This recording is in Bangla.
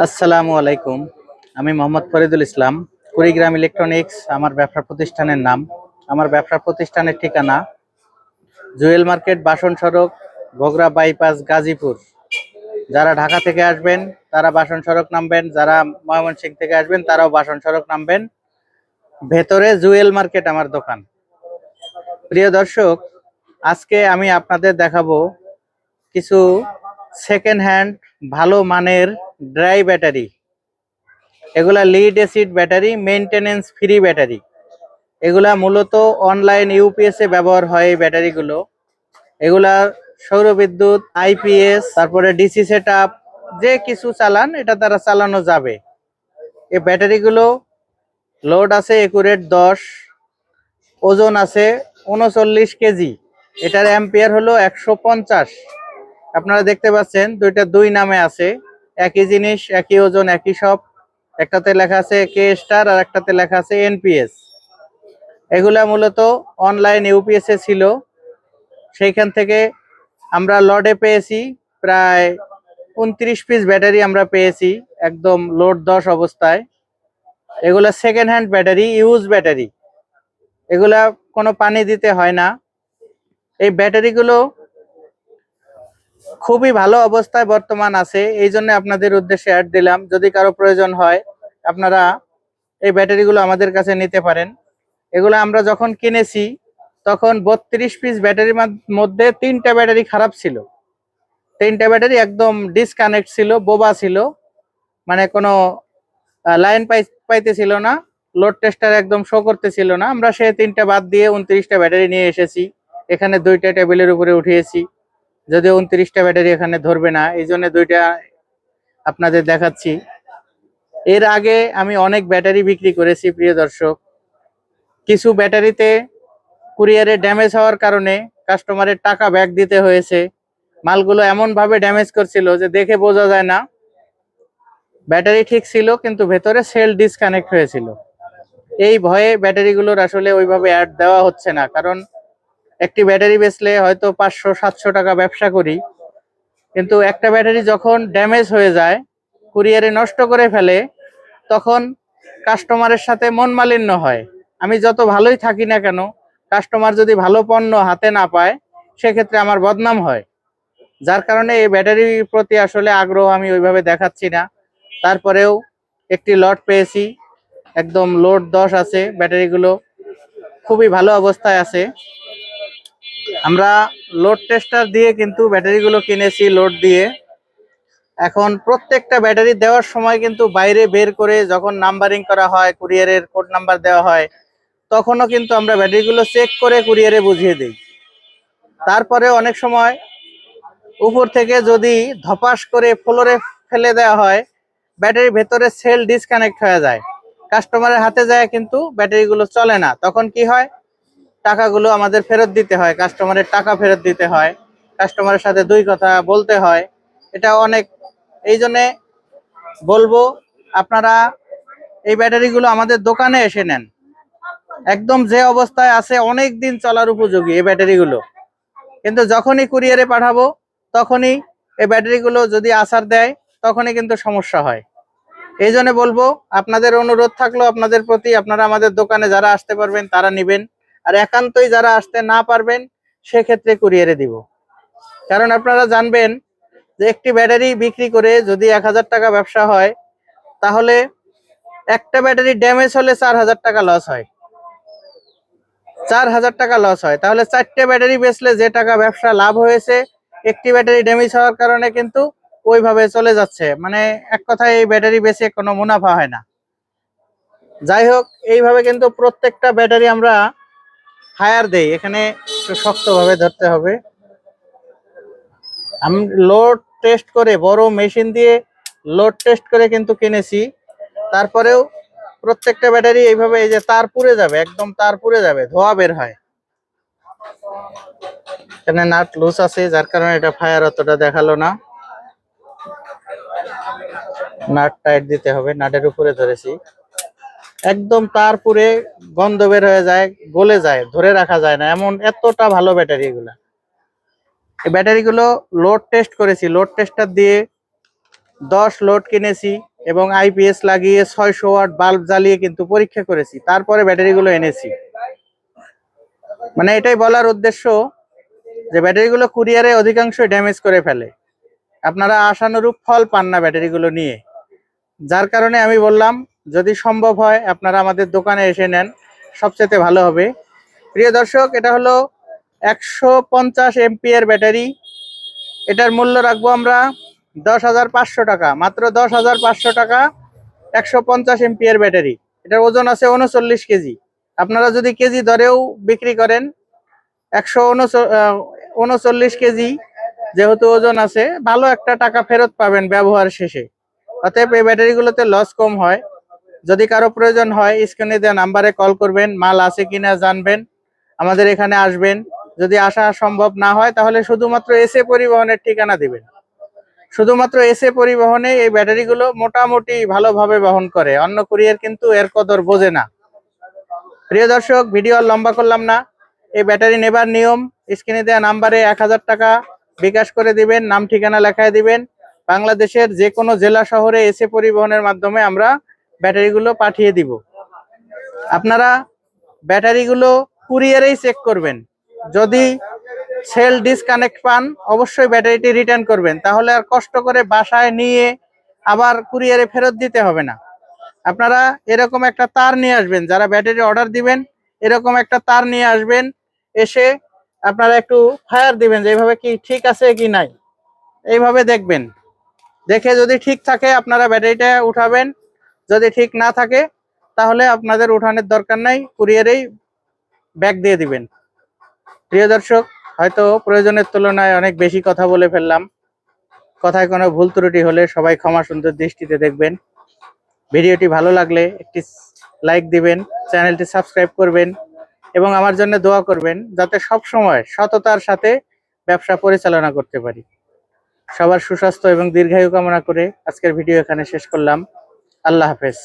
আসসালামু আলাইকুম। আমি মোহাম্মদ ফরিদুল ইসলাম। কুড়িগ্রাম ইলেকট্রনিক্স আমার ব্যবসা প্রতিষ্ঠানের নাম। আমার ব্যবসা প্রতিষ্ঠানের ঠিকানা জুয়েল মার্কেট, বাসন সড়ক, বগুড়া বাইপাস, গাজীপুর। যারা ঢাকা থেকে আসবেন তারা বাসন সড়ক নামবেন, যারা ময়মনসিংহ থেকে আসবেন তারাও বাসন সড়ক নামবেন। ভেতরে জুয়েল মার্কেট আমার দোকান। প্রিয় দর্শক, আজকে আমি আপনাদের দেখাবো কিছু সেকেন্ড হ্যান্ড ভালো মানের ড্রাই ব্যাটারি। এগুলা lead acid battery, maintenance free battery. এগুলা মূলত অনলাইন ইউপিএস এ ব্যবহার হয় এই ব্যাটারিগুলো। এগুলা সৌরবিদ্যুৎ, আইপিএস, তারপরে ডিসি সেটআপ যে কিছু চালান এটা দ্বারা চালানো যাবে। এই ব্যাটারিগুলো লোড আছে একুরেট 10, ওজন আছে 39 কেজি। এটার অ্যাম্পিয়ার হলো 150। আপনারা দেখতে পাচ্ছেন দুইটা দুই নামে আছে, একই জিনিস, একই ওজন, একই সব। একটাতে লেখা আছে কে স্টার আর একটাতে লেখা আছে এনপিএস। এগুলা মূলত অনলাইন ইউপিএস এ ছিল, সেইখান থেকে আমরা লডে পেয়েছি প্রায় 29 পিস ব্যাটারি আমরা পেয়েছি, একদম লোড 10 অবস্থায়। এগুলা second hand battery, use battery. এগুলা কোনো পানি দিতে হয় না। এই ব্যাটারিগুলো খুবই ভালো অবস্থায় বর্তমান আছে, এই জন্য আপনাদের উদ্দেশ্যে অ্যাড দিলাম। যদি কারো প্রয়োজন হয় আপনারা এই ব্যাটারিগুলো আমাদের কাছে নিতে পারেন। এগুলো আমরা যখন কিনেছি তখন 32 পিস ব্যাটারির মধ্যে 3টা ব্যাটারি খারাপ ছিল। 3টা ব্যাটারি একদম ডিসকানেক্ট ছিল, বোবা ছিল, মানে কোনো লাইন পাইতেছিল না, লোড টেস্টার একদম শো করতেছিল না। আমরা সেই 3টা বাদ দিয়ে 29টা ব্যাটারি নিয়ে এসেছি, এখানে 2টা টেবিলের উপরে উঠিয়েছি। যদিও 29টা ব্যাটারি এখানে ধরবে না, এই জন্য 2টা আপনাদের দেখাচ্ছি। এর আগে আমি অনেক ব্যাটারি বিক্রি করেছি প্রিয় দর্শক। কিছু ব্যাটারিতে কুরিয়ারে ড্যামেজ হওয়ার কারণে কাস্টমারের টাকা ব্যাক দিতে হয়েছে। মালগুলো এমন ভাবে ড্যামেজ করছিল যে দেখে বোঝা যায় না। ব্যাটারি ঠিক ছিল কিন্তু ভেতরে সেল ডিসকানেক্ট হয়েছিল। এই ভয়ে ব্যাটারিগুলোর আসলে ওইভাবে অ্যাড দেওয়া হচ্ছে না, কারণ একটি ব্যাটারি বেচলে হয়তো 500-700 টাকা ব্যবসা করি, কিন্তু একটা ব্যাটারি যখন ড্যামেজ হয়ে যায়, কুরিয়ারে নষ্ট করে ফেলে, তখন কাস্টমারের সাথে মন মালিন্য হয়। আমি যত ভালোই থাকি না কেন, কাস্টমার যদি ভালো পণ্য হাতে না পায় সেক্ষেত্রে আমার বদনাম হয়। যার কারণে এই ব্যাটারির প্রতি আসলে আগ্রহ আমি ওইভাবে দেখাচ্ছি না। তারপরেও একটি লট পেয়েছি, একদম লোড 10 আছে, ব্যাটারিগুলো খুবই ভালো অবস্থায় আছে। আমরা লোড টেস্টার দিয়ে কিন্তু ব্যাটারিগুলো কিনেছি, লোড দিয়ে। এখন প্রত্যেকটা ব্যাটারি দেওয়ার সময় কিন্তু বাইরে বের করে যখন নাম্বারিং করা হয়, কুরিয়ারের কোড নাম্বার দেওয়া হয়, তখনও কিন্তু আমরা ব্যাটারিগুলো চেক করে কুরিয়ারে বুঝিয়ে দিই। তারপরে অনেক সময় উপর থেকে যদি ধপাস করে ফ্লোরে ফেলে দেওয়া হয়, ব্যাটারির ভেতরে সেল ডিসকানেক্ট হয়ে যায়, কাস্টমারের হাতে যায় কিন্তু ব্যাটারিগুলো চলে না। তখন কি হয়, টাকাগুলো আমাদের ফেরত দিতে হয়, কাস্টমারের টাকা ফেরত দিতে হয়, কাস্টমারের সাথে 2 কথা বলতে হয়। এটা অনেক, এই জন্যে বলবো আপনারা এই ব্যাটারিগুলো আমাদের দোকানে এসে নেন। একদম যে অবস্থায় আছে, অনেক দিন চলার উপযোগী এই ব্যাটারিগুলো। কিন্তু যখনই কুরিয়ারে পাঠাবো তখনই এই ব্যাটারিগুলো যদি আছাড় দেয় তখনই কিন্তু সমস্যা হয়। এই জন্য বলবো, আপনাদের অনুরোধ থাকলো আপনাদের প্রতি, আপনারা আমাদের দোকানে যারা আসতে পারবেন তারা নেবেন, আর একান্তই যারা আসতে না পারবেন সেক্ষেত্রে কুরিয়ারে দিব। কারণ আপনারা জানবেন যে একটি ব্যাটারি বিক্রি করে যদি 1000 টাকা ব্যবসা হয়, তাহলে একটা ব্যাটারি ড্যামেজ হলে 4000 টাকা লস হয়। 4000 টাকা লস হয়, তাহলে 4টে ব্যাটারি বেচলে যে টাকা ব্যবসা লাভ হয়েছে, একটি ব্যাটারি ড্যামেজ হওয়ার কারণে কিন্তু ওইভাবে চলে যাচ্ছে। মানে এক কথায় এই ব্যাটারি বেচে কোনো মুনাফা হয় না। যাই হোক, এইভাবে কিন্তু প্রত্যেকটা ব্যাটারি আমরা ফায়ার দেই। এখানে একটু শক্তভাবে ধরতে হবে। আমি লোড টেস্ট করে, বড় মেশিন দিয়ে লোড টেস্ট করে কিন্তু কিনেছি। তারপরেও প্রত্যেকটা ব্যাটারি এইভাবে, এই যে তার পুড়ে যাবে, একদম তার পুড়ে যাবে, ধোঁয়া বের হয়। এখানে নাট লুজ আছে, যার কারণে এটা ফায়ার অতটা দেখালো না। নাট টাইট দিতে হবে, নাটের উপরে ধরেছি, একদম তার পুড়ে গন্ধ বের হয়ে যায়, গলে যায়, ধরে রাখা যায় না, এমন এতটা ভালো ব্যাটারি এগুলা। এই ব্যাটারিগুলো লোড টেস্ট করেছি, লোড টেস্টার দিয়ে 10 লোড কিনেছি, এবং আইপিএস লাগিয়ে 600 ওয়াট বাল্ব জ্বালিয়ে কিন্তু পরীক্ষা করেছি, তারপরে ব্যাটারিগুলো এনেছি। মানে এটাই বলার উদ্দেশ্য যে ব্যাটারিগুলো কুরিয়ারে অধিকাংশই ড্যামেজ করে ফেলে, আপনারা আশানুরূপ ফল পান না ব্যাটারিগুলো নিয়ে। যার কারণে আমি বললাম যদি সম্ভব হয় আপনারা আমাদের দোকানে এসে নেন, সবচেয়ে ভালো হবে। প্রিয় দর্শক, এটা হলো 150 এমপিএর ব্যাটারি। এটার মূল্য রাখবো আমরা 10,500 টাকা, মাত্র 10,500 টাকা। 150 এমপিএর ব্যাটারি, এটার ওজন আছে 39 কেজি। আপনারা যদি কেজি দরেও বিক্রি করেন 139 কেজি যেহেতু ওজন আছে, ভালো একটা টাকা ফেরত পাবেন ব্যবহার শেষে। অতএব এই ব্যাটারিগুলোতে লস কম হয়। যদি কারো প্রয়োজন হয় স্ক্রিনে দেওয়া নাম্বারে কল করবেন, মাল আছে কিনা জানবেন, আমাদের এখানে আসবেন। যদি আসা সম্ভব না হয় তাহলে শুধুমাত্র এসএ পরিবহনের ঠিকানা দিবেন। শুধুমাত্র এসএ পরিবহনে এই ব্যাটারিগুলো মোটামুটি ভালোভাবে বহন করে, অন্য কুরিয়ার কিন্তু এর কদর বোঝে না। প্রিয় দর্শক, ভিডিও আর লম্বা করলাম না। এই ব্যাটারি নেবার নিয়ম, স্ক্রিনে দেওয়া নাম্বারে 1000 টাকা বিকাশ করে দিবেন, নাম ঠিকানা লেখায় দিবেন। বাংলাদেশের যে কোনো জেলা শহরে এসএ পরিবহনের মাধ্যমে আমরা ব্যাটারিগুলো পাঠিয়ে দিব। আপনারা ব্যাটারিগুলো কুরিয়ারেই চেক করবেন। যদি সেল ডিসকানেক্ট পান অবশ্যই ব্যাটারিটি রিটার্ন করবেন, তাহলে আর কষ্ট করে বাসায় নিয়ে আবার কুরিয়ারে ফেরত দিতে হবে না। আপনারা এরকম একটা তার নিয়ে আসবেন, যারা ব্যাটারি অর্ডার দিবেন এরকম একটা তার নিয়ে আসবেন। এসে আপনারা একটু ফায়ার দিবেন যে এইভাবে কি ঠিক আছে কি নাই, এইভাবে দেখবেন। দেখে যদি ঠিক থাকে আপনারা ব্যাটারিটা উঠাবেন, যদি ঠিক না থাকে তাহলে আপনাদের উঠানোর দরকার নাই, কুরিয়ারেই ব্যাক দিয়ে দিবেন। প্রিয় দর্শক, হয়তো প্রয়োজনের তুলনায় অনেক বেশি কথা বলে ফেললাম। কথায় কোনো ভুল ত্রুটি হলে সবাই ক্ষমা সুন্দর দৃষ্টিতে দেখবেন। ভিডিওটি ভালো লাগলে একটি লাইক দিবেন, চ্যানেলটি সাবস্ক্রাইব করবেন এবং আমার জন্য দোয়া করবেন যাতে সব সময় সততার সাথে ব্যবসা পরিচালনা করতে পারি। সবার সুস্বাস্থ্য এবং দীর্ঘায়ু কামনা করে আজকের ভিডিও এখানে শেষ করলাম। আল্লাহ হাফেজ।